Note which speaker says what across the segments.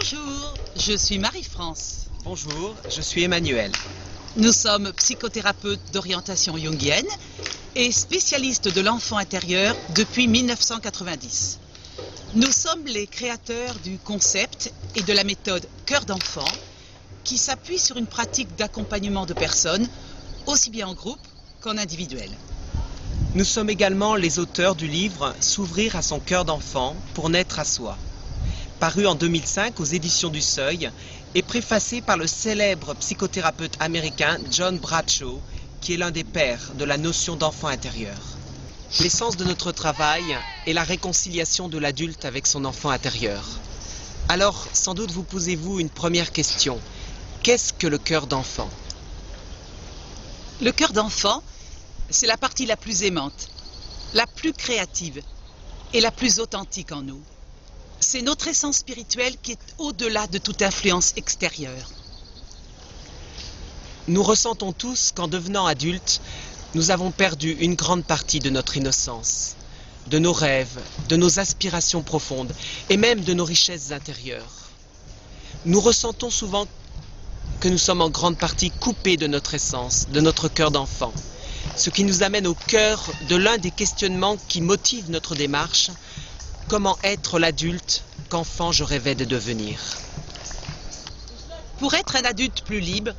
Speaker 1: Bonjour, je suis Marie-France.
Speaker 2: Bonjour, je suis Emmanuel.
Speaker 1: Nous sommes psychothérapeutes d'orientation jungienne et spécialistes de l'enfant intérieur depuis 1990. Nous sommes les créateurs du concept et de la méthode Cœur d'enfant qui s'appuie sur une pratique d'accompagnement de personnes, aussi bien en groupe qu'en individuel.
Speaker 2: Nous sommes également les auteurs du livre S'ouvrir à son cœur d'enfant pour naître à soi, paru en 2005 aux éditions du Seuil et préfacé par le célèbre psychothérapeute américain John Bradshaw, qui est l'un des pères de la notion d'enfant intérieur. L'essence de notre travail est la réconciliation de l'adulte avec son enfant intérieur. Alors, sans doute vous posez-vous une première question. Qu'est-ce que le cœur d'enfant?
Speaker 1: Le cœur d'enfant, c'est la partie la plus aimante, la plus créative et la plus authentique en nous. C'est notre essence spirituelle qui est au-delà de toute influence extérieure.
Speaker 2: Nous ressentons tous qu'en devenant adultes, nous avons perdu une grande partie de notre innocence, de nos rêves, de nos aspirations profondes et même de nos richesses intérieures. Nous ressentons souvent que nous sommes en grande partie coupés de notre essence, de notre cœur d'enfant, ce qui nous amène au cœur de l'un des questionnements qui motivent notre démarche: comment être l'adulte qu'enfant je rêvais de devenir?
Speaker 1: Pour être un adulte plus libre,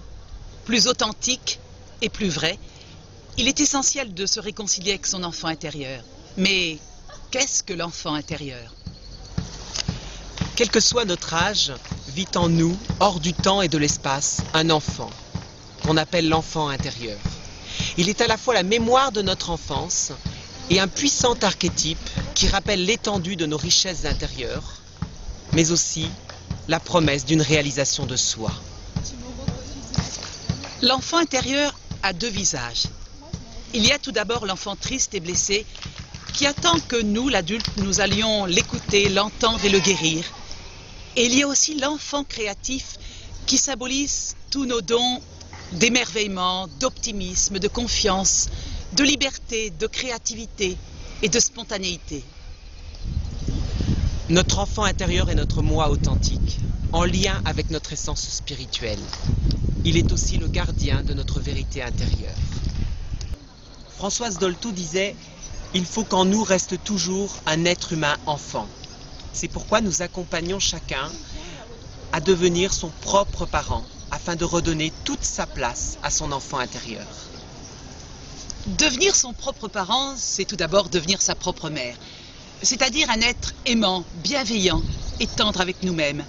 Speaker 1: plus authentique et plus vrai, il est essentiel de se réconcilier avec son enfant intérieur. Mais qu'est-ce que l'enfant intérieur?
Speaker 2: Quel que soit notre âge, vit en nous, hors du temps et de l'espace, un enfant, qu'on appelle l'enfant intérieur. Il est à la fois la mémoire de notre enfance et un puissant archétype qui rappelle l'étendue de nos richesses intérieures, mais aussi la promesse d'une réalisation de soi.
Speaker 1: L'enfant intérieur a deux visages. Il y a tout d'abord l'enfant triste et blessé qui attend que nous, l'adulte, nous allions l'écouter, l'entendre et le guérir. Et il y a aussi l'enfant créatif qui symbolise tous nos dons d'émerveillement, d'optimisme, de confiance, de liberté, de créativité et de spontanéité.
Speaker 2: Notre enfant intérieur est notre moi authentique, en lien avec notre essence spirituelle. Il est aussi le gardien de notre vérité intérieure. Françoise Dolto disait « Il faut qu'en nous reste toujours un être humain enfant ». C'est pourquoi nous accompagnons chacun à devenir son propre parent, afin de redonner toute sa place à son enfant intérieur.
Speaker 1: Devenir son propre parent, c'est tout d'abord devenir sa propre mère. C'est-à-dire un être aimant, bienveillant et tendre avec nous-mêmes.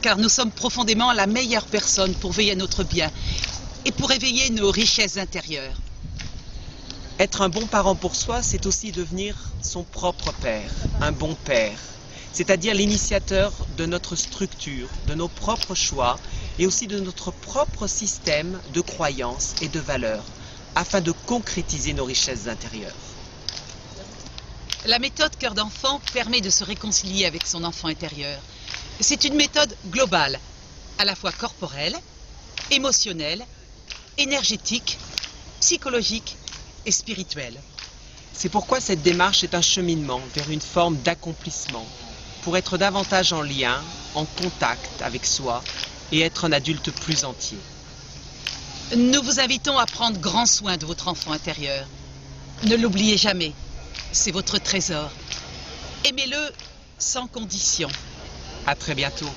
Speaker 1: Car nous sommes profondément la meilleure personne pour veiller à notre bien et pour éveiller nos richesses intérieures.
Speaker 2: Être un bon parent pour soi, c'est aussi devenir son propre père, un bon père. C'est-à-dire l'initiateur de notre structure, de nos propres choix et aussi de notre propre système de croyances et de valeurs, afin de concrétiser nos richesses intérieures.
Speaker 1: La méthode Cœur d'enfant permet de se réconcilier avec son enfant intérieur. C'est une méthode globale, à la fois corporelle, émotionnelle, énergétique, psychologique et spirituelle.
Speaker 2: C'est pourquoi cette démarche est un cheminement vers une forme d'accomplissement, pour être davantage en lien, en contact avec soi et être un adulte plus entier.
Speaker 1: Nous vous invitons à prendre grand soin de votre enfant intérieur. Ne l'oubliez jamais, c'est votre trésor. Aimez-le sans condition.
Speaker 2: À très bientôt.